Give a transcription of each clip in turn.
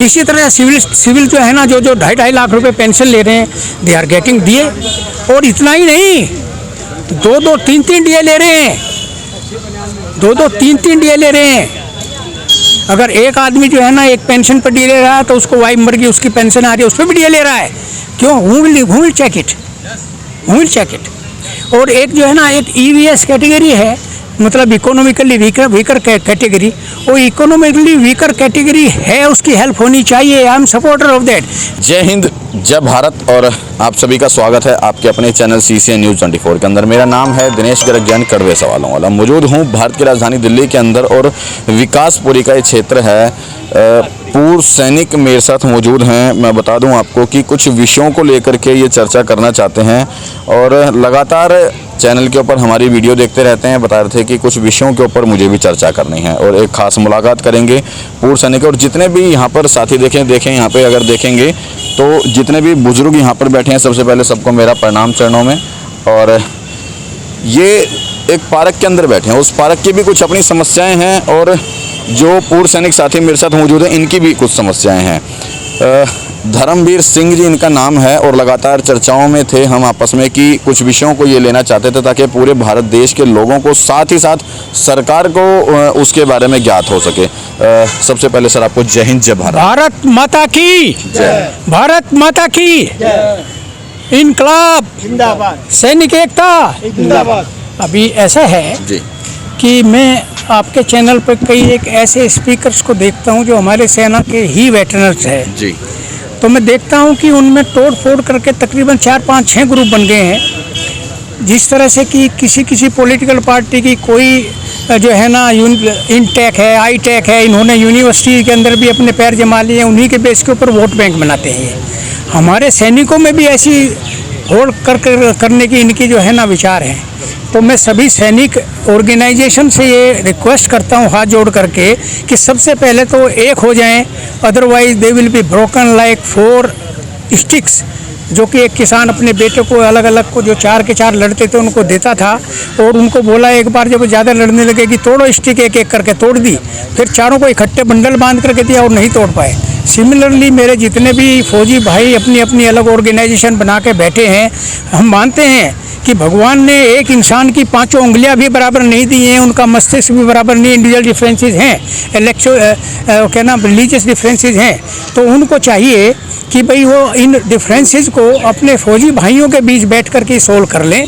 इसी तरह सिविल जो है ना, जो 2.5 लाख रुपए पेंशन ले रहे हैं, दे आर गेटिंग डीए। और इतना ही नहीं, 2-2, 3-3 डीए ले रहे हैं, 2-2, 3-3 डीए ले रहे हैं। अगर एक आदमी जो है ना एक पेंशन पर डीए ले रहा है तो उसको वाइफ मर गई, उसकी पेंशन आ रही है, उस पर भी डीए ले रहा है। क्यों? Who will check it, who will check it. और एक जो है ना एक ईवीएस कैटेगरी है, मतलब इकोनॉमिकली वीकर कैटेगरी, वो इकोनॉमिकली वीकर कैटेगरी है, उसकी हेल्प होनी चाहिए। I am supporter of that. जय हिंद, जय भारत। और आप सभी का स्वागत है आपके अपने चैनल CCN News 24 के अंदर। मेरा नाम है दिनेश गर्गजानी, कड़वे सवालों वाला। मौजूद हूँ भारत की राजधानी दिल्ली के अंदर और विकासपुरी का ये क्षेत्र है। पूर्व सैनिक मेरे साथ मौजूद हैं। मैं बता दूं आपको कि कुछ विषयों को लेकर के ये चर्चा करना चाहते हैं और लगातार चैनल के ऊपर हमारी वीडियो देखते रहते हैं। बता रहे थे कि कुछ विषयों के ऊपर मुझे भी चर्चा करनी है और एक खास मुलाकात करेंगे पूर्व सैनिक। और जितने भी यहाँ पर साथी देखें यहाँ पे अगर देखेंगे तो जितने भी बुजुर्ग यहाँ पर बैठे हैं, सबसे पहले सबको मेरा प्रणाम चरणों में। और ये एक पार्क के अंदर बैठे हैं, उस पार्क की भी कुछ अपनी समस्याएं हैं और जो पूर्व सैनिक साथी मेरे साथ मौजूद हैं इनकी भी कुछ समस्याएं हैं। धर्मवीर सिंह जी इनका नाम है और लगातार चर्चाओं में थे हम आपस में कि कुछ विषयों को ये लेना चाहते थे ताकि पूरे भारत देश के लोगों को, साथ ही साथ सरकार को उसके बारे में ज्ञात हो सके। सबसे पहले सर आपको जय हिंद, जय भारत। भारत माता की जय, भारत माता की जय, इनकलाब जिंदाबाद, सैनिक एकता जिंदाबाद। अभी ऐसा है जी कि मैं आपके चैनल पर कई एक ऐसे स्पीकर्स को देखता हूं जो हमारे सेना के ही वेटरन्स हैं जी। तो मैं देखता हूं कि उनमें तोड़ फोड़ करके तकरीबन 4, 5, 6 ग्रुप बन गए हैं। जिस तरह से कि किसी पॉलिटिकल पार्टी की कोई जो है ना इनटेक है, आई-टेक है, इन्होंने यूनिवर्सिटी के अंदर भी अपने पैर जमा लिए, उन्हीं के बेस के ऊपर वोट बैंक बनाते हैं। हमारे सैनिकों में भी ऐसी होड़ करने की इनकी जो है ना विचार हैं। तो मैं सभी सैनिक ऑर्गेनाइजेशन से ये रिक्वेस्ट करता हूँ हाथ जोड़ करके कि सबसे पहले तो एक हो जाएं, otherwise they will be broken like 4 sticks. जो कि एक किसान अपने बेटे को अलग अलग को जो 4 के 4 लड़ते थे उनको देता था और उनको बोला एक बार जब ज़्यादा लड़ने लगे कि तोड़ो स्टिक, एक एक करके तोड़ दी, फिर चारों को इकट्ठे बंडल बांध करके दिया और नहीं तोड़ पाए। सिमिलरली मेरे जितने भी फौजी भाई अपनी अपनी अलग ऑर्गेनाइजेशन बना के बैठे हैं, हम मानते हैं कि भगवान ने एक इंसान की 5 उंगलियां भी बराबर नहीं दी हैं, उनका मस्तिष्क भी बराबर नहीं, इंडिविजुअल डिफरेंसेस हैं, क्या नाम रिलीजियस डिफरेंसेस हैं। तो उनको चाहिए कि भाई वो इन डिफरेंसेस को अपने फौजी भाइयों के बीच बैठ कर के सोल्व कर लें।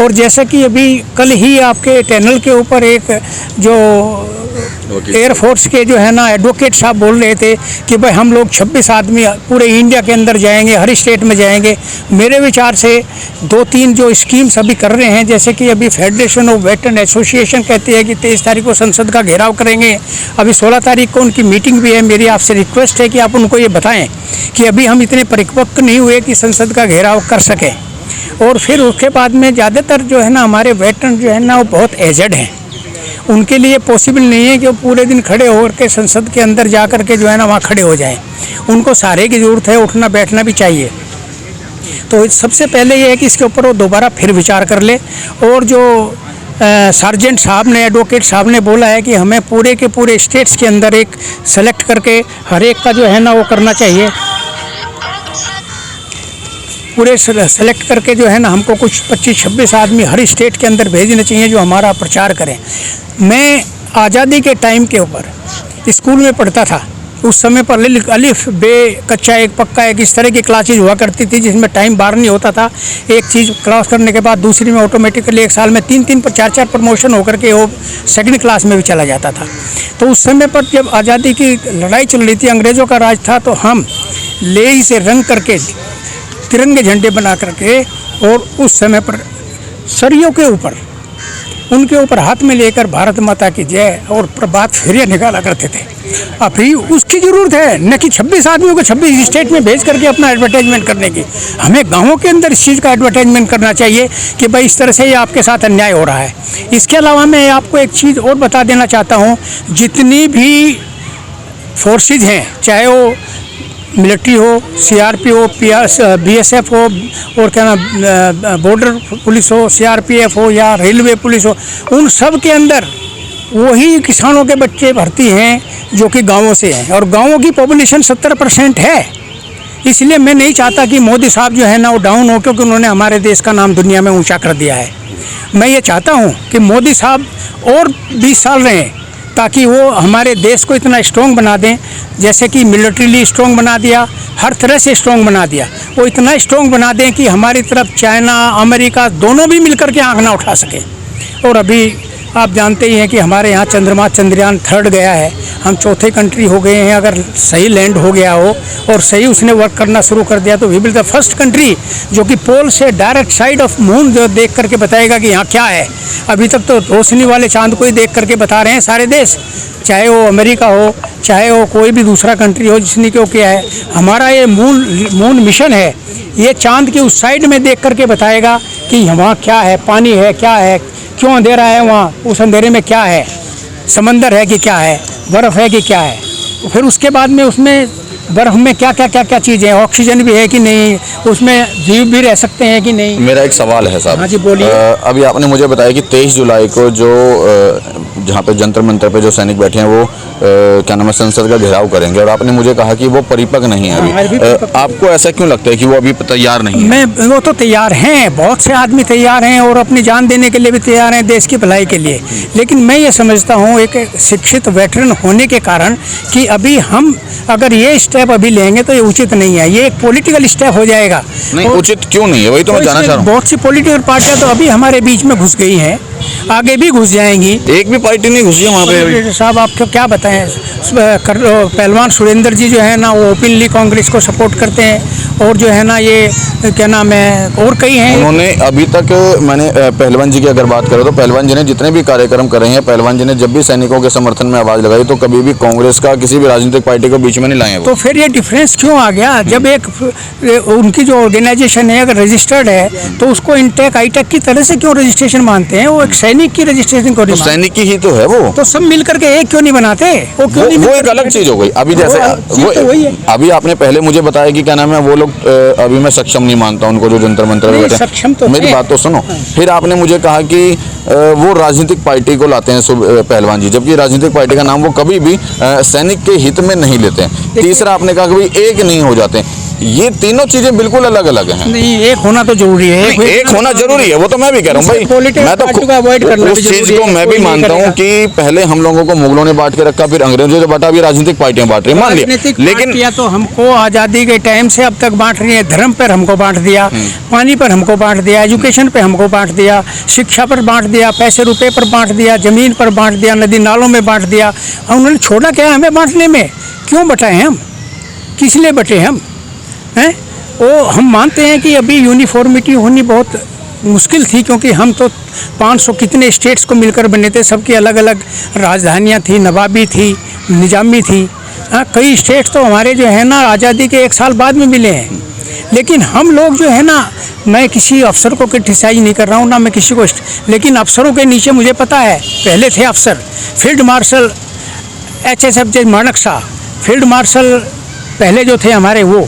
और जैसा कि अभी कल ही आपके चैनल के ऊपर एक जो एयरफोर्स के जो है ना एडवोकेट साहब बोल रहे थे कि भाई हम लोग 26 आदमी पूरे इंडिया के अंदर जाएंगे, हर स्टेट में जाएंगे। मेरे विचार से 2-3 जो स्कीम्स अभी कर रहे हैं, जैसे कि अभी फेडरेशन ऑफ वेटरन एसोसिएशन कहती है कि 23 तारीख को संसद का घेराव करेंगे। अभी 16 तारीख को उनकी मीटिंग भी है। मेरी आपसे रिक्वेस्ट है कि आप उनको ये बताएं कि अभी हम इतने परिपक्व नहीं हुए कि संसद का घेराव कर सकें। और फिर उसके बाद में ज़्यादातर जो है ना हमारे वेटरन जो है ना वो बहुत एजड हैं, उनके लिए पॉसिबल नहीं है कि वो पूरे दिन खड़े होकर के संसद के अंदर जा कर के जो है ना वहाँ खड़े हो जाएं। उनको सहारे की ज़रूरत है, उठना बैठना भी चाहिए। तो सबसे पहले ये है कि इसके ऊपर वो दोबारा फिर विचार कर ले। और जो सार्जेंट साहब ने, एडवोकेट साहब ने बोला है कि हमें पूरे के पूरे स्टेट्स के अंदर एक सेलेक्ट करके हर एक का जो है ना वो करना चाहिए, पूरे सेलेक्ट करके जो है ना हमको कुछ 25-26 आदमी हर स्टेट के अंदर भेजने चाहिए जो हमारा प्रचार करें। मैं आज़ादी के टाइम के ऊपर स्कूल में पढ़ता था। उस समय पर अलिफ बे कच्चा एक पक्का एक इस तरह की क्लासेज हुआ करती थी जिसमें टाइम बार नहीं होता था। एक चीज़ क्रॉस करने के बाद दूसरी में ऑटोमेटिकली एक साल में 3-3 पर 4-4 प्रमोशन होकर के वो सेकंड क्लास में भी चला जाता था। तो उस समय पर जब आज़ादी की लड़ाई चल रही थी, अंग्रेज़ों का राज था, तो हम लेई से रंग करके तिरंगे झंडे बना करके और उस समय पर सरियों के ऊपर उनके ऊपर हाथ में लेकर भारत माता की जय और प्रभात फेरियाँ निकाला करते थे। अभी उसकी ज़रूरत है, न कि 26 आदमियों को 26 स्टेट में भेज करके अपना एडवर्टाइजमेंट करने की। हमें गाँवों के अंदर इस चीज़ का एडवर्टाइजमेंट करना चाहिए कि भाई इस तरह से ये आपके साथ अन्याय हो रहा है। इसके अलावा मैं आपको एक चीज़ और बता देना चाहता हूँ, जितनी भी फोर्सेज हैं, चाहे वो मिलिट्री हो, CRP हो, BSF हो, और क्या नाम बॉर्डर पुलिस हो, CRPF हो या रेलवे पुलिस हो, उन सब के अंदर वही किसानों के बच्चे भर्ती हैं जो कि गांवों से हैं, और गांवों की पॉपुलेशन 70% है। इसलिए मैं नहीं चाहता कि मोदी साहब जो है ना वो डाउन हो, क्योंकि उन्होंने हमारे देश का नाम दुनिया में ऊंचा कर दिया है। मैं ये चाहता हूँ कि मोदी साहब और 20 साल रहें, ताकि वो हमारे देश को इतना स्ट्रॉन्ग बना दें, जैसे कि मिलिट्रीली स्ट्रॉन्ग बना दिया, हर तरह से स्ट्रॉन्ग बना दिया। वो इतना स्ट्रॉन्ग बना दें कि हमारी तरफ चाइना, अमेरिका दोनों भी मिलकर के आँख ना उठा सके। और अभी आप जानते ही हैं कि हमारे यहाँ चंद्रमा चंद्रयान 3 गया है, हम चौथे कंट्री हो गए हैं। अगर सही लैंड हो गया हो और सही उसने वर्क करना शुरू कर दिया तो we will the first country जो कि पोल से डायरेक्ट साइड ऑफ मून जो देख करके बताएगा कि यहाँ क्या है। अभी तक तो रोशनी वाले चांद को ही देख करके बता रहे हैं सारे देश, चाहे वो अमेरिका हो, चाहे वो कोई भी दूसरा कंट्री हो जिसने क्यों किया है। हमारा ये मून मिशन है, ये चांद की उस साइड में देख करके बताएगा कि वहाँ क्या है, पानी है, क्या है, क्यों अंधेरा है वहाँ, उस अंधेरे में क्या है, समंदर है कि क्या है, बर्फ़ है कि क्या है। फिर उसके बाद में उसमें बर्फ़ में क्या क्या क्या क्या चीज़ें, ऑक्सीजन भी है कि नहीं, उसमें जीव भी रह सकते हैं कि नहीं। मेरा एक सवाल है साहब। हाँ जी, बोलिए। अभी आपने मुझे बताया कि 23 जुलाई को जो जहाँ पे जंतर मंतर पे जो सैनिक बैठे हैं वो क्या नाम है संसद का घेराव करेंगे, और आपने मुझे कहा कि वो परिपक्व नहीं है अभी। आपको ऐसा क्यों लगता है कि वो अभी तैयार नहीं है? वो तो तैयार हैं, बहुत से आदमी तैयार हैं और अपनी जान देने के लिए भी तैयार हैं देश की भलाई के लिए। लेकिन मैं ये समझता हूँ एक शिक्षित वेटरन होने के कारण कि अभी हम अगर ये स्टेप अभी लेंगे तो ये उचित नहीं है, ये एक पॉलिटिकल स्टेप हो जाएगा। नहीं, उचित क्यों नहीं है, वही तो मैं जानना चाह रहा हूँ। बहुत सी पॉलिटिकल पार्टियां तो अभी हमारे बीच में घुस गई हैं, आगे भी घुस जाएंगी। एक भी पार्टी नहीं घुसी है वहाँ पे अभी। साहब आपको क्या बताएं, पहलवान सुरेंद्र जी जो है ना वो ओपनली कांग्रेस को सपोर्ट करते हैं, और जो है ना ये क्या नाम है और कई हैं। उन्होंने अभी तक, मैंने पहलवान जी की अगर बात करो तो पहलवान जी ने जितने भी कार्यक्रम करे हैं, पहलवान जी ने जब भी सैनिकों के समर्थन में आवाज़ लगाई तो कभी भी कांग्रेस का किसी भी राजनीतिक पार्टी को बीच में नहीं लाए। तो फिर ये डिफरेंस क्यों आ गया? जब एक उनकी जो ऑर्गेनाइजेशन है अगर रजिस्टर्ड है तो उसको इंटेक आईटेक की तरह से क्यों रजिस्ट्रेशन मानते हैं? वो एक सैनिक की रजिस्ट्रेशन को नहीं, सैनिक की ही तो है वो। तो सब मिल करके एक क्यों नहीं बनाते? वो क्यों नहीं? वो एक अलग चीज हो गई। अभी जैसे वही है। अभी आपने पहले मुझे बताया कि क्या नाम है वो लोग, अभी मैं सक्षम नहीं मानता उनको जो जंतर मंतर में बैठे। सक्षम तो मेरी बात तो सुनो। फिर आपने मुझे कहा कि वो राजनीतिक पार्टी को लाते हैं पहलवान जी, जबकि राजनीतिक पार्टी का नाम वो कभी भी सैनिक के हित में नहीं लेते हैं। तीसरा आपने कहा कि भाई एक नहीं हो जाते। ये तीनों चीजें बिल्कुल अलग अलग हैं। नहीं, एक होना तो जरूरी है। एक होना जरूरी है, वो तो मैं भी कह रहा हूँ भाई। मैं तो उस चीज को मैं भी मानता हूँ कि पहले हम लोगों को मुगलों ने बांट के रखा, फिर अंग्रेजों ने बांटा, अभी राजनीतिक पार्टियां बांट रही, मान लिया। लेकिन तो हमको आजादी के टाइम से अब तक बांट रही है। धर्म पर हमको बांट दिया, पानी पर हमको बांट दिया, एजुकेशन पे हमको बांट दिया, शिक्षा पर बांट दिया, पैसे रुपए पर बांट दिया, जमीन पर बांट दिया, नदी नालों में बांट दिया। उन्होंने छोड़ा क्या हमें बांटने में? क्यों बटाए हम? किस लिए बटे हम हैं? वो हम मानते हैं कि अभी यूनिफॉर्मिटी होनी बहुत मुश्किल थी, क्योंकि हम तो 500 कितने स्टेट्स को मिलकर बने थे, सबकी अलग अलग राजधानियाँ थी, नवाबी थी, निजामी थी। कई स्टेट्स तो हमारे जो है ना आज़ादी के 1 साल बाद में मिले हैं। लेकिन हम लोग जो है ना, मैं किसी अफसर को क्रिटिसाइज नहीं कर रहा हूँ ना मैं किसी को, लेकिन अफसरों के नीचे मुझे पता है पहले थे अफसर, फील्ड मार्शल HSF माणक, फील्ड मार्शल पहले जो थे हमारे वो,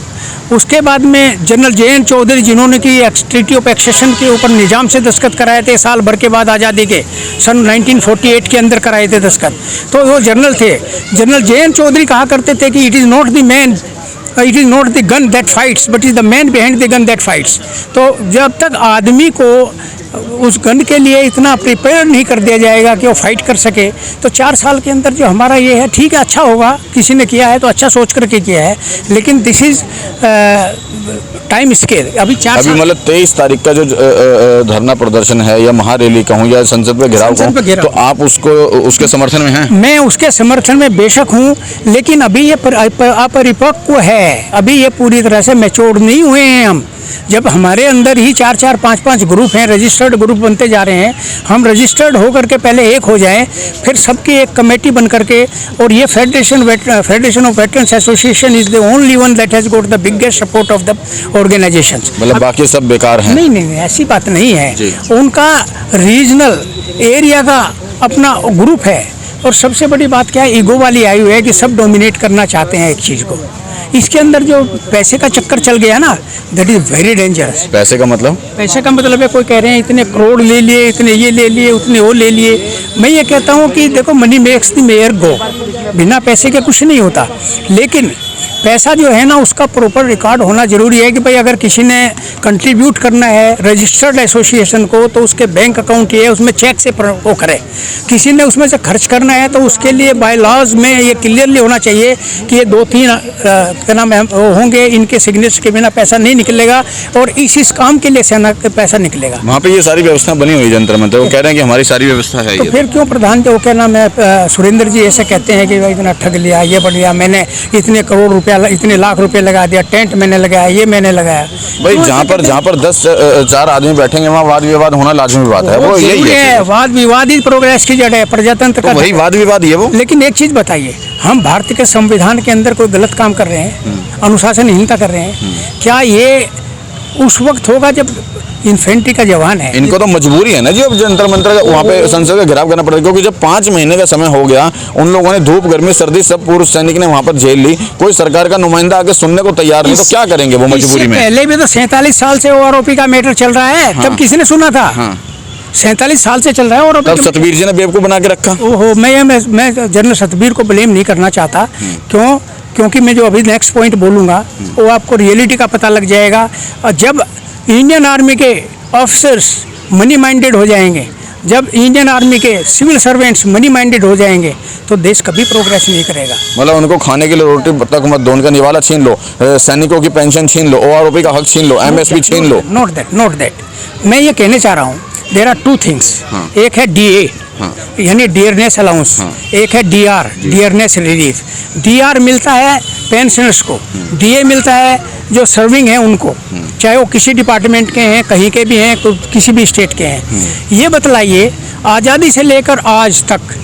उसके बाद में जनरल JN चौधरी जिन्होंने की ट्रीटी ऑफ एक्सेशन के ऊपर निजाम से दस्तखत कराए थे साल भर के बाद आज़ादी के, सन 1948 के अंदर कराए थे दस्तखत। तो वो जनरल थे। जनरल JN चौधरी कहा करते थे कि it is not the man, it is not the gun that fights but is the man behind the gun that fights. तो जब तक आदमी को उस गन के लिए इतना प्रिपेयर नहीं कर दिया जाएगा कि वो फाइट कर सके, तो 4 साल के अंदर जो हमारा ये है, ठीक है अच्छा होगा, किसी ने किया है तो अच्छा सोच करके किया है, लेकिन दिस इज़ टाइम स्केल। अभी मतलब 23 तारीख का जो धरना प्रदर्शन है या महारैली कहूँ या संसद पे घेराव कहूँ, तो आप उसके समर्थन में हैं? मैं उसके समर्थन में बेशक हूँ, लेकिन अभी ये अपरिपक्व है, अभी ये पूरी तरह से मैच्योर नहीं हुए हैं हम। जब हमारे अंदर ही 4-4, 5-5 ग्रुप हैं, रजिस्टर्ड ग्रुप बनते जा रहे हैं, हम रजिस्टर्ड होकर के पहले एक हो जाएं, फिर सबकी एक कमेटी बन करके, और ये federation of veterans association is the only one that has got the biggest support of the organisations. मतलब बाकी सब बेकार हैं? नहीं, ऐसी बात नहीं है। उनका रीजनल एरिया का अपना ग्रुप है, और सबसे बड़ी बात क्या है, ईगो वाली आई हुई है कि सब डोमिनेट करना चाहते हैं एक चीज़ को। इसके अंदर जो पैसे का चक्कर चल गया ना, दैट इज़ वेरी डेंजरस। पैसे का मतलब? पैसे का मतलब है, कोई कह रहे हैं इतने करोड़ ले लिए, इतने ये ले लिए, उतने वो ले लिए। मैं ये कहता हूँ कि देखो, मनी मेक्स द मेयर गो, बिना पैसे के कुछ नहीं होता। लेकिन पैसा जो है ना, उसका प्रॉपर रिकॉर्ड होना जरूरी है कि भाई अगर किसी ने कंट्रीब्यूट करना है रजिस्टर्ड एसोसिएशन को, तो उसके बैंक अकाउंट ये है, उसमें चेक से वो करे। किसी ने उसमें से खर्च करना है तो उसके लिए बाय लॉज में ये क्लियरली होना चाहिए कि ये 2-3 क्या नाम है वो होंगे, इनके सिग्नेचर के बिना पैसा नहीं निकलेगा, और इस काम के लिए सेना का पैसा निकलेगा। वहाँ पे ये सारी व्यवस्था बनी हुई जंतर मंतर, वो कह रहे हैं कि हमारी सारी व्यवस्था है। तो ये फिर क्यों प्रधान जो क्या नाम है सुरेंद्र जी ऐसे कहते हैं कि भाई इतना ठग लिया, ये बढ़ लिया, मैंने इतने करोड़ रुपया, इतने लाख रुपए लगा दिया, टेंट मैंने लगाया, ये मैंने लगाया। भाई जहाँ पर 10-4 आदमी बैठेंगे वहाँ वाद विवाद होना लाजमी बात है। वो यही है, वाद विवाद ही प्रोग्रेस की जड़ है, प्रजातंत्र का। वही वाद विवाद ये वो। लेकिन एक चीज बताइए, हम भारत के संविधान के अंदर कोई गलत काम कर रहे हैं, अनुशासनहीनता कर रहे हैं, क्या ये उस वक्त होगा जब इन्फेंट्री का जवान है? इनको तो मजबूरी है ना जी, अब जंतर मंतर वहाँ पे संसद का घेराव करना पड़ेगा, क्योंकि जब 5 महीने का समय हो गया, उन लोगों ने धूप गर्मी सर्दी सब पूर्व सैनिक ने वहाँ पर झेल ली, कोई सरकार का नुमाइंदा आके सुनने को तैयार नहीं, तो क्या करेंगे वो मजबूरी में? पहले भी तो 47 साल से ओआरओपी का मैटर चल रहा है। हाँ। तब किसी ने सुना था? हाँ। 47 साल से चल रहा है। और तब सतबीर जी ने बेवकूफ बना के रखा। ओहो, मैं जनरल सतबीर को ब्लेम नहीं करना चाहता। क्योंकि मैं जो अभी नेक्स्ट पॉइंट बोलूँगा वो आपको रियलिटी का पता लग जाएगा। और जब इंडियन आर्मी के ऑफिसर्स मनी माइंडेड हो जाएंगे, जब इंडियन आर्मी के सिविल सर्वेंट्स मनी माइंडेड हो जाएंगे, तो देश कभी प्रोग्रेस नहीं करेगा। मतलब उनको खाने के लिए रोटी तक मत दो, उनका निवाला छीन लो, सैनिकों की पेंशन छीन लो, ओआरओपी का हक छीन लो, एमएसपी छीन लो। नोट दैट मैं ये कहने चाह रहा हूँ, देयर आर 2 थिंग्स। एक है डीए, यानी डियरनेस अलाउंस। एक है डीआर, डियरनेस रिलीफ। डीआर मिलता है पेंशनर्स को, डीए मिलता है जो सर्विंग है उनको, चाहे वो किसी डिपार्टमेंट के हैं, कहीं के भी हैं, किसी भी स्टेट के हैं। ये बतलाइए, आज़ादी से लेकर आज तक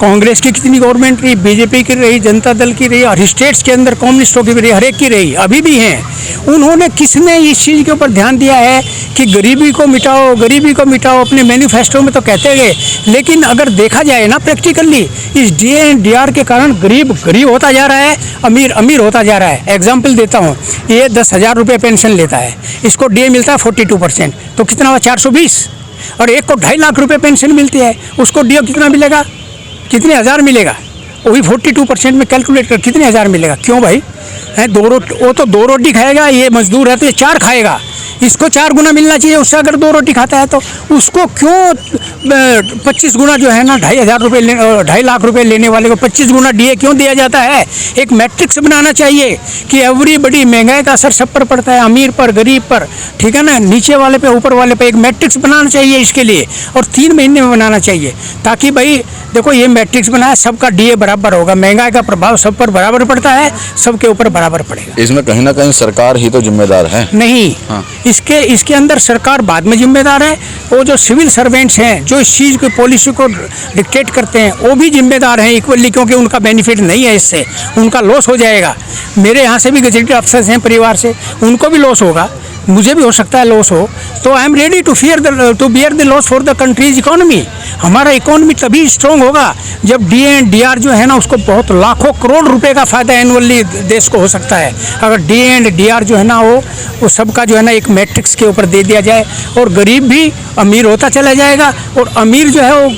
कांग्रेस की कितनी गवर्नमेंट रही, बीजेपी की रही, जनता दल की रही, और स्टेट्स के अंदर कम्युनिस्टों की भी रही, हर एक की रही, अभी भी हैं। उन्होंने किसने इस चीज़ के ऊपर ध्यान दिया है कि गरीबी को मिटाओ, गरीबी को मिटाओ? अपने मैनिफेस्टो में तो कहते गए, लेकिन अगर देखा जाए ना प्रैक्टिकली, इस डीए एंड डीआर के कारण गरीब गरीब होता जा रहा है, अमीर अमीर होता जा रहा है। एग्जाम्पल देता हूँ, ये 10,000 रुपये पेंशन लेता है, इसको डीए मिलता है 42%, तो कितना हुआ? 420। और एक को 2.5 लाख रुपये पेंशन मिलती है, उसको डीए कितना मिलेगा? कितने हज़ार मिलेगा? वही 42% में कैलकुलेट कर कितने हज़ार मिलेगा? क्यों भाई? है वो तो 2 रोटी खाएगा, ये मजदूर है तो ये 4 खाएगा, इसको 4 गुना मिलना चाहिए उससे। अगर 2 रोटी खाता है तो उसको क्यों 25 गुना जो है ना, 2.5 लाख रुपए लेने वाले को 25 गुना डीए क्यों दिया जाता है? एक मैट्रिक्स बनाना चाहिए कि एवरीबडी, महंगाई का असर सब पर पड़ता है, अमीर पर, गरीब पर, ठीक है ना, नीचे वाले पे, ऊपर वाले पे। एक मैट्रिक्स बनाना चाहिए इसके लिए, और 3 महीने में बनाना चाहिए, ताकि भाई देखो ये मैट्रिक्स बनाया, सबका डीए बराबर होगा, महंगाई का प्रभाव सब पर बराबर पड़ता है, सबके ऊपर बराबर पड़ेगा। इसमें कहीं ना कहीं सरकार ही तो जिम्मेदार है। नहीं, हाँ। इसके अंदर सरकार बाद में जिम्मेदार है। वो जो सिविल सर्वेंट्स हैं, जो इस चीज़ की पॉलिसी को डिक्टेट करते हैं, वो भी जिम्मेदार हैं इक्वली, क्योंकि उनका बेनिफिट नहीं है, इससे उनका लॉस हो जाएगा। मेरे यहाँ से भी गजेटेड अफसर्स हैं परिवार से, उनको भी लॉस होगा, मुझे भी हो सकता है लॉस हो, तो I am ready to bear the loss for the country's economy. हमारा इकोनॉमी तभी स्ट्रॉन्ग होगा जब डीए एंड डीआर जो है ना, उसको बहुत लाखों करोड़ रुपए का फायदा एनुअली देश को हो सकता है, अगर डीए एंड डीआर जो है ना वो सबका जो है ना एक मैट्रिक्स के ऊपर दे दिया जाए, और गरीब भी अमीर होता चला जाएगा, और अमीर जो है वो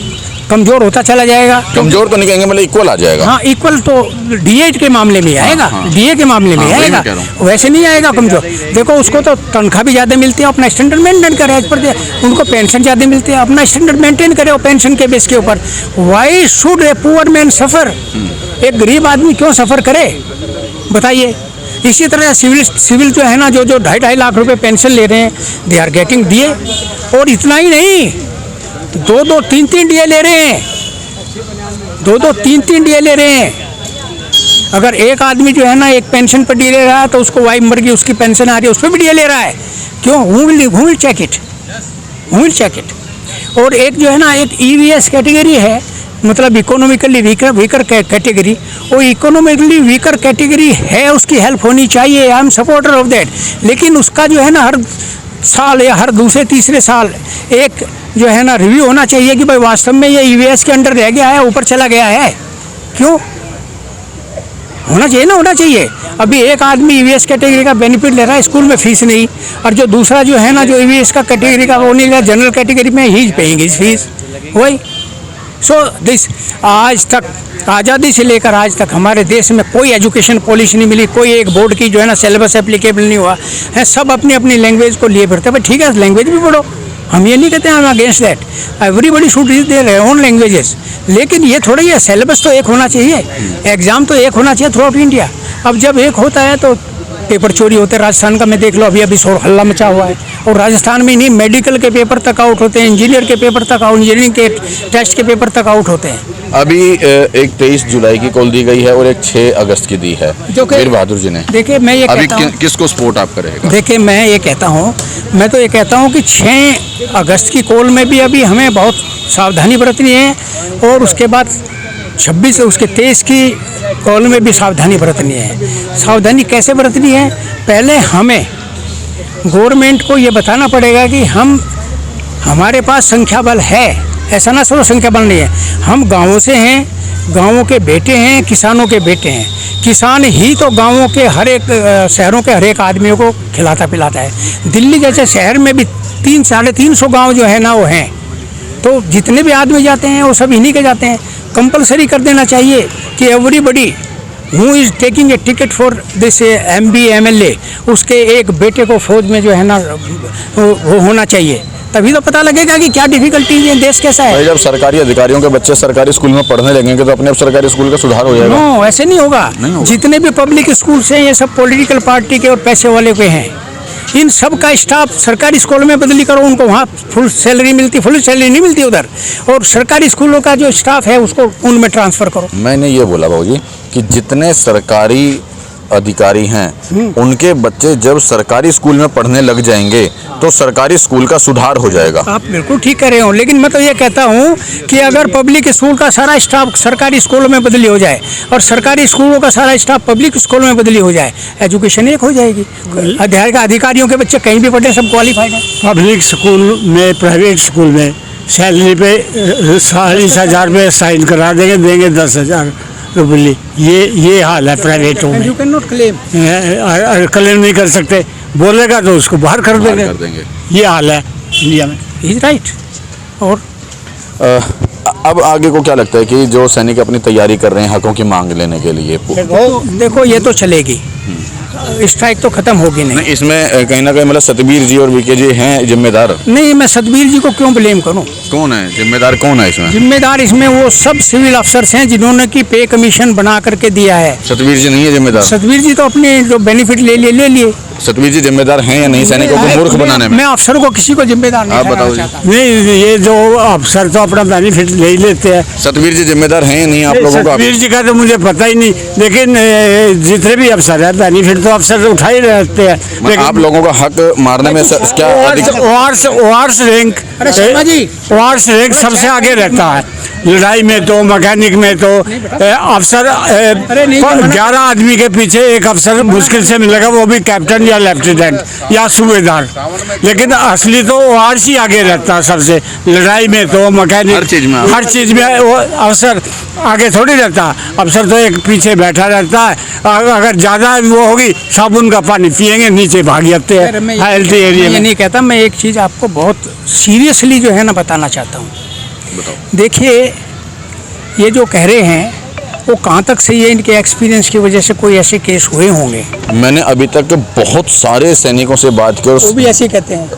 कमजोर होता चला जाएगा। कमजोर तो नहीं कहेंगे, मतलब इक्वल आ जाएगा। हाँ, इक्वल तो डीए के मामले में आएगा। हाँ। डीए के मामले में आएगा, वैसे नहीं आएगा कमजोर। देखो उसको तो तनख्वाह भी ज़्यादा मिलती है, अपना स्टैंडर्ड मेंटेन करे, एज पर उनको पेंशन ज़्यादा मिलती है, अपना स्टैंडर्ड मेंटेन करे, और पेंशन के बेस के ऊपर। Why should a poor man suffer? एक गरीब आदमी क्यों सफ़र करे, बताइए? इसी तरह सिविल जो है ना, जो 2.5 लाख रुपए पेंशन ले रहे हैं, दे आर गेटिंग डीए। और इतना ही नहीं, 2-2, 3-3 डीए ले रहे हैं, 2-2, 3-3 डीए ले रहे हैं। अगर एक आदमी जो है ना एक पेंशन पर डीए ले रहा है, तो उसको वाइफ मर गई, उसकी पेंशन आ रही है, उस पर भी डीए ले रहा है। क्यों? Who will check it? और एक जो है ना, एक ईवीएस कैटेगरी है, मतलब इकोनॉमिकली वीकर कैटेगरी, वो इकोनॉमिकली वीकर कैटेगरी है, उसकी हेल्प होनी चाहिए, I am supporter of that. लेकिन उसका जो है ना, हर साल या हर दूसरे तीसरे साल एक जो है ना रिव्यू होना चाहिए कि भाई वास्तव में ये ईवीएस के अंडर रह गया है, ऊपर चला गया है, क्यों होना चाहिए ना, होना चाहिए। अभी एक आदमी ईवीएस कैटेगरी का बेनिफिट ले रहा है, स्कूल में फीस नहीं, और जो दूसरा जो है ना जो ईवीएस का कैटेगरी का वो नहीं ले रहा, जनरल कैटेगरी में ही पेइंग फीस वही। सो दिस आज तक आज़ादी से लेकर आज तक हमारे देश में कोई एजुकेशन पॉलिसी नहीं मिली, कोई एक बोर्ड की जो है ना सिलेबस एप्लीकेबल नहीं हुआ है, सब अपनी अपनी लैंग्वेज को लिए फिरते हैं। ठीक है, लैंग्वेज भी पढ़ो, हम ये नहीं कहते हैं, हम against that, everybody should read their own languages, लेकिन ये थोड़ा ही सिलेबस तो एक होना चाहिए, एग्जाम तो एक होना चाहिए थ्रू आउट इंडिया। अब जब एक होता है तो पेपर चोरी होते हैं, राजस्थान का मैं देख लो, अभी शोर हल्ला मचा हुआ है, और राजस्थान में नहीं, मेडिकल के पेपर तक आउट होते हैं, इंजीनियर के पेपर तक आउट, इंजीनियरिंग के टेस्ट के पेपर तक आउट होते हैं। अभी एक 23 जुलाई की कॉल दी गई है और एक 6 अगस्त की दी है जो कि वीर बहादुर जी ने। देखिए मैं ये अभी कहता हूँ, किसको सपोर्ट आप करेगा? देखिए मैं ये कहता हूँ, मैं तो ये कहता हूँ कि 6 अगस्त की कॉल में भी अभी हमें बहुत सावधानी बरतनी है, और उसके बाद 26 उसके 23 की कॉल में भी सावधानी बरतनी है। सावधानी कैसे बरतनी है? पहले हमें गवर्नमेंट को ये बताना पड़ेगा कि हमारे पास संख्या बल है, ऐसा ना समझो संख्या बल नहीं है, हम गाँवों से हैं, गाँवों के बेटे हैं, किसानों के बेटे हैं, किसान ही तो गाँवों के हर एक शहरों के हर एक आदमियों को खिलाता पिलाता है। दिल्ली जैसे शहर में भी 300-350 गाँव जो है ना वो हैं, तो जितने भी आदमी जाते हैं वो सब इन्हीं के जाते हैं। कंपलसरी कर देना चाहिए कि everybody who is taking a ticket for this MP MLA, उसके एक बेटे को फौज में जो है ना वो होना चाहिए, तभी तो पता लगेगा कि क्या डिफिकल्टीज है, देश कैसा है। भाई जब सरकारी अधिकारियों के बच्चे सरकारी स्कूल में पढ़ने लगेंगे तो अपने आप सरकारी स्कूल का सुधार हो जाएगा। नो, ऐसे नहीं होगा। जितने भी पब्लिक स्कूल्स हैं ये सब पॉलिटिकल पार्टी के और पैसे वाले के हैं, इन सब का स्टाफ सरकारी स्कूल में बदली करो, उनको वहाँ फुल सैलरी मिलती, फुल सैलरी नहीं मिलती उधर, और सरकारी स्कूलों का जो स्टाफ है उसको उनमें ट्रांसफ़र करो। मैंने ये बोला बाबूजी कि जितने सरकारी अधिकारी हैं उनके बच्चे जब सरकारी स्कूल में पढ़ने लग जाएंगे तो सरकारी स्कूल का सुधार हो जाएगा। आप बिल्कुल ठीक कह रहे हो, लेकिन मैं तो ये कहता हूँ कि अगर पब्लिक स्कूल का सारा स्टाफ सरकारी स्कूलों में बदली हो जाए और सरकारी स्कूलों का सारा स्टाफ पब्लिक स्कूल में बदली हो जाए, एजुकेशन एक हो जाएगी। अधिकारियों के बच्चे कहीं भी पढ़े, सब क्वालिफाइड हैं। पब्लिक स्कूल में, प्राइवेट स्कूल में सैलरी पे 40,000 रुपये साइन करा देंगे 10,000 रुपये। ये हाल है प्राइवेटों में। You can not claim, claim नहीं कर सकते, बोलेगा तो उसको बाहर कर देंगे। ये हाल है इंडिया में। Is right. और अब आगे को क्या लगता है कि जो सैनिक अपनी तैयारी कर रहे हैं हकों की मांग लेने के लिए, देखो ये तो चलेगी, स्ट्राइक तो खत्म होगी नहीं। इसमें कहीं ना कहीं मतलब सतबीर जी और वीके जी हैं जिम्मेदार? नहीं, मैं सतबीर जी को क्यों ब्लेम करूं? कौन है जिम्मेदार, कौन है इसमें जिम्मेदार? इसमें वो सब सिविल अफसर्स हैं जिन्होंने की पे कमीशन बना करके दिया है। सतबीर जी नहीं है जिम्मेदार? सतबीर जी तो अपने जो बेनिफिट ले लिए। सतबीर जी जिम्मेदार हैं या नहीं सैनिकों को मूर्ख बनाने में? मैं अफसर को किसी को जिम्मेदार नहीं आप बताओ ठहराना जी। चाहता। नहीं, ये जो अफसर तो अपना बेनिफिट ले ही लेते हैं। सतबीर जी जिम्मेदार हैं या नहीं आप लोगों का? सतबीर जी का तो मुझे पता ही नहीं, लेकिन जितने भी अफसर है बेनिफिट तो अफसर उठा ही रहते हैं। लेकिन आप लोगों का हक मारने में क्या वार्स रैंक, अरे शर्मा जी, वार्स रैंक सबसे आगे रहता है लड़ाई में, तो मैकेनिक में तो अफसर 11 आदमी के पीछे एक अफसर मुश्किल से मिलेगा, वो भी कैप्टन या लेफ्टिनेंट या सूबेदार। लेकिन असली तो वार्स ही आगे रहता है सबसे, लड़ाई में तो मैकेनिक, हर चीज में वो अफसर आगे थोड़ी रहता। अफसर तो एक पीछे बैठा रहता है, अगर ज़्यादा वो होगी साबुन का पानी पियेंगे, नीचे भाग जाते हैं हेल्थ एरिया में। ये नहीं कहता, मैं एक चीज़ आपको बहुत सीरियसली जो है ना बताना चाहता हूँ। देखिए ये जो कह रहे हैं वो कहाँ तक सही है, इनके एक्सपीरियंस की वजह से कोई ऐसे केस हुए होंगे? मैंने अभी तक बहुत सारे सैनिकों से बात की और वो भी ऐसे ही कहते हैं।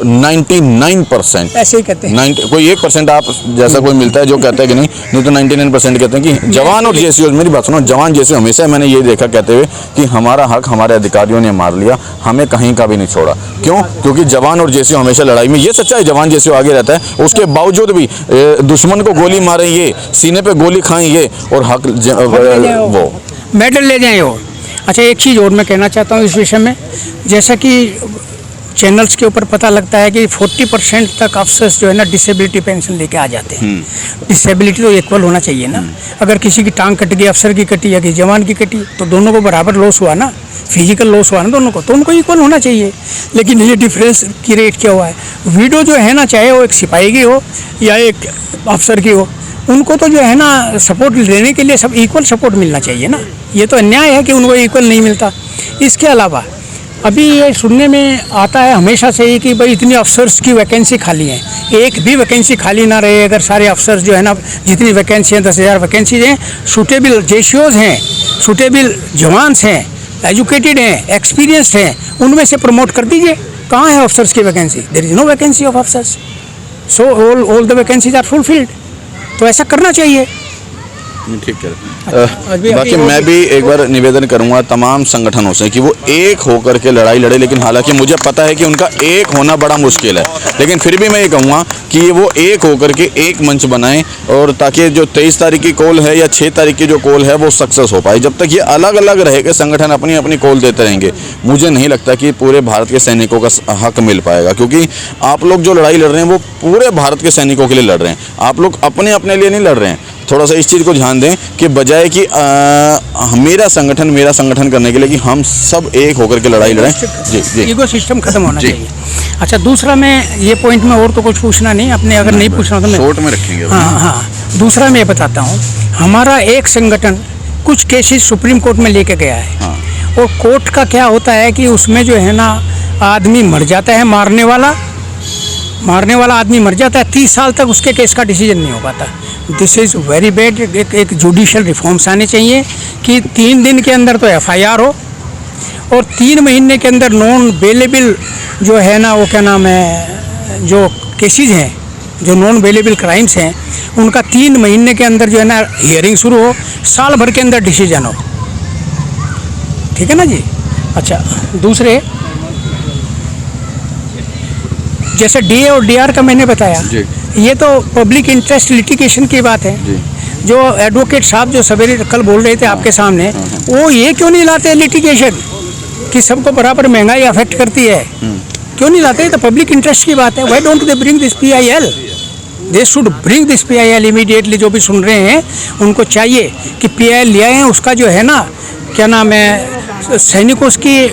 99% ऐसे ही कहते हैं। कोई 1% आप जैसा कोई मिलता है जो कहता है कि नहीं तो 99% कहते हैं कि जवान और जैसी, मेरी बात सुनो, जवान जैसे हमेशा मैंने ये देखा कहते हुए कि हमारा हक हमारे अधिकारियों ने मार लिया, हमें कहीं का भी नहीं छोड़ा। क्यों? क्योंकि जवान और जैसी हमेशा लड़ाई में, ये सच्चा है, जवान जैसे आगे रहता है, उसके बावजूद भी दुश्मन को गोली मारे ये, सीने पे गोली खाएं ये, और हक वो मेडल ले जाएं वो। अच्छा एक चीज़ और मैं कहना चाहता हूँ इस विषय में, जैसा कि चैनल्स के ऊपर पता लगता है कि 40% तक अफसर्स जो है ना डिसेबिलिटी पेंशन लेके आ जाते हैं। डिसेबिलिटी तो इक्वल होना चाहिए ना। अगर किसी की टांग कट गई, अफसर की कटी या किसी जवान की कटी, तो दोनों को बराबर लॉस हुआ ना, फिजिकल लॉस हुआ ना दोनों को, तो उनको इक्वल होना चाहिए। लेकिन ये डिफरेंस की रेट क्या हुआ है। वीडो जो है ना, चाहे वो एक सिपाही की हो या एक अफसर की हो, उनको तो जो है ना सपोर्ट लेने के लिए सब इक्वल सपोर्ट मिलना चाहिए ना। ये तो अन्याय है कि उनको इक्वल नहीं मिलता। इसके अलावा अभी ये सुनने में आता है हमेशा से ही कि भाई इतनी अफसर्स की वैकेंसी खाली है। एक भी वैकेंसी खाली ना रहे। अगर सारे अफसर्स जो है ना, जितनी वैकेंसी हैं 10,000 वैकेंसीज हैं, सूटेबल जेशियोज हैं, सूटेबल जवान्स हैं, एजुकेटेड हैं, एक्सपीरियंस्ड हैं, उनमें से प्रमोट कर दीजिए। कहाँ है अफसर्स की vacancy? There is no vacancy of officers, so all the vacancies are fulfilled. तो ऐसा करना चाहिए। ठीक है। बाकी मैं भी एक बार निवेदन करूंगा तमाम संगठनों से कि वो एक होकर के लड़ाई लड़े, लेकिन हालांकि मुझे पता है कि उनका एक होना बड़ा मुश्किल है, लेकिन फिर भी मैं ये कहूँगा कि वो एक होकर के एक मंच बनाएं, और ताकि जो 23 तारीख की कॉल है या 6 तारीख की जो कॉल है वो सक्सेस हो पाए। जब तक ये अलग अलग रहेंगे, संगठन अपनी अपनी कॉल देते रहेंगे, मुझे नहीं लगता कि पूरे भारत के सैनिकों का हक मिल पाएगा। क्योंकि आप लोग जो लड़ाई लड़ रहे हैं वो पूरे भारत के सैनिकों के लिए लड़ रहे हैं, आप लोग अपने अपने लिए नहीं लड़ रहे हैं। थोड़ा सा इस चीज़ को ध्यान दें कि बजाय कि मेरा संगठन करने के लिए कि हम सब एक होकर के लड़ाई लड़ें। जी जी, ईगो सिस्टम खत्म होना चाहिए। अच्छा, दूसरा मैं ये पॉइंट में और तो कुछ पूछना नहीं, अपने अगर नहीं पूछना तो मैं शॉर्ट में रखेंगे। हाँ, दूसरा मैं बताता हूँ। हमारा एक संगठन कुछ केसेस सुप्रीम कोर्ट में लेके गया है। और कोर्ट का क्या होता है कि उसमें जो है ना, आदमी मर जाता है, मारने वाला आदमी मर जाता है, 30 साल तक उसके केस का डिसीजन नहीं हो पाता। This is very bad. एक जुडिशल रिफॉर्म्स आने चाहिए कि 3 दिन के अंदर तो FIR हो, और 3 महीने के अंदर नॉन बेलेबल जो है ना, वो क्या नाम है, जो केसेस हैं, जो नॉन बेलेबल क्राइम्स हैं, उनका 3 महीने के अंदर जो है ना हियरिंग शुरू हो, साल भर के अंदर डिसीजन हो। ठीक है ना जी। अच्छा, दूसरे जैसे DA और DR का मैंने बताया, ये तो पब्लिक इंटरेस्ट लिटिगेशन की बात है। जो एडवोकेट साहब जो सवेरे कल बोल रहे थे आपके सामने, वो ये क्यों नहीं लाते लिटिगेशन कि सबको बराबर महंगाई अफेक्ट करती है? क्यों नहीं लाते? तो पब्लिक इंटरेस्ट की बात है। Why don't they bring this PIL? They should bring this PIL immediately. जो भी सुन रहे हैं उनको चाहिए कि PIL लिया है, उसका जो है ना, क्या नाम है, सैनिकों की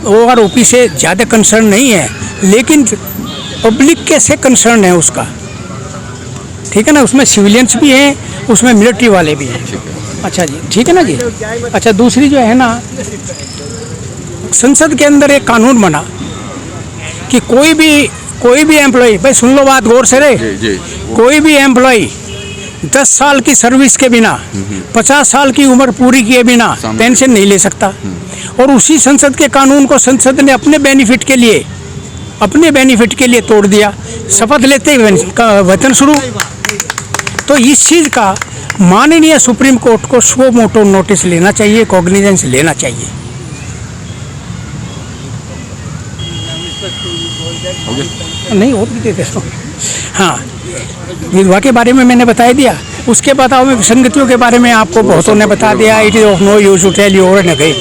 OROP से ज़्यादा कंसर्न नहीं है, लेकिन पब्लिक के से कंसर्न है उसका। ठीक है ना, उसमें सिविलियंस भी हैं, उसमें मिलिट्री वाले भी हैं। अच्छा जी, ठीक है ना जी। अच्छा, दूसरी जो है ना, संसद के अंदर एक कानून बना कि कोई भी एम्प्लॉय, भाई सुन लो बात गौर से रे, कोई भी एम्प्लॉय 10 साल की सर्विस के बिना, 50 साल की उम्र पूरी किए बिना पेंशन नहीं ले सकता। और उसी संसद के कानून को संसद ने अपने बेनिफिट के लिए तोड़ दिया। शपथ लेते ही वेतन शुरू। तो इस चीज़ का माननीय सुप्रीम कोर्ट को सो मोटो नोटिस लेना चाहिए, कॉग्निजेंस लेना चाहिए। नहीं और भी देते हो। हाँ, विधवा के बारे में मैंने बता दिया। उसके बाद में विसंगतियों के बारे में आपको बहुतों ने बता दिया। It is of no use to tell you और न गई।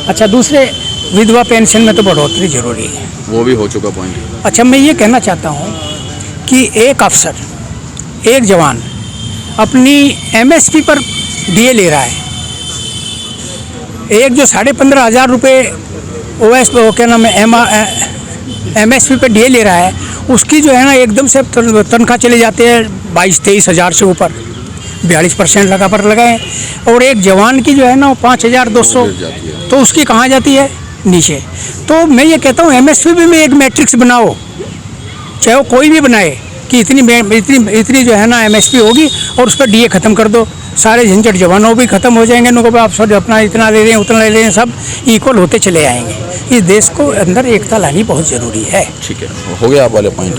अच्छा, दूसरे विधवा पेंशन में तो बढ़ोतरी जरूरी है, वो भी हो चुका पॉइंट। अच्छा, मैं ये कहना चाहता हूँ कि एक अफसर, एक जवान अपनी MSP पर DA ले रहा है। एक जो 15,500 रुपये OS क्या नाम है, MSP पर DA ले रहा है, उसकी जो है ना एकदम से तनख्वाह चले जाते हैं 22-23 हज़ार से ऊपर, 42% लगा पर लगाए। और एक जवान की जो है ना 5,200, तो उसकी कहाँ जाती है? नीचे। तो मैं ये कहता हूँ MSP में एक मैट्रिक्स बनाओ, चाहे वो कोई भी बनाए, कि इतनी जो है ना MSP होगी, और उस पर DA ख़त्म कर दो। सारे झंझट जवानों भी ख़त्म हो जाएंगे। उनको आप सब अपना इतना ले रहे हैं, उतना ले रहे हैं, सब इक्वल होते चले आएंगे। इस देश को अंदर एकता लानी बहुत ज़रूरी है। ठीक है, हो गया आप वाले पॉइंट।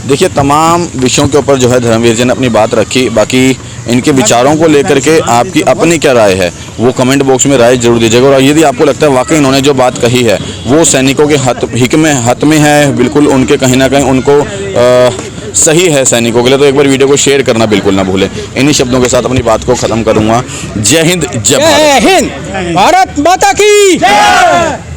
देखिए, तमाम विषयों के ऊपर जो है धर्मवीर जी ने अपनी बात रखी। बाकी इनके विचारों को लेकर के आपकी अपनी क्या राय है, वो कमेंट बॉक्स में राय जरूर दीजिएगा। और यदि आपको लगता है वाकई इन्होंने जो बात कही है वो सैनिकों के हत में है, बिल्कुल उनके कहीं ना कहीं उनको सही है सैनिकों के लिए, तो एक बार वीडियो को शेयर करना बिल्कुल ना भूलें। इन्हीं शब्दों के साथ अपनी बात को ख़त्म करूँगा। जय हिंद, जय भारत। भारत माता की जय।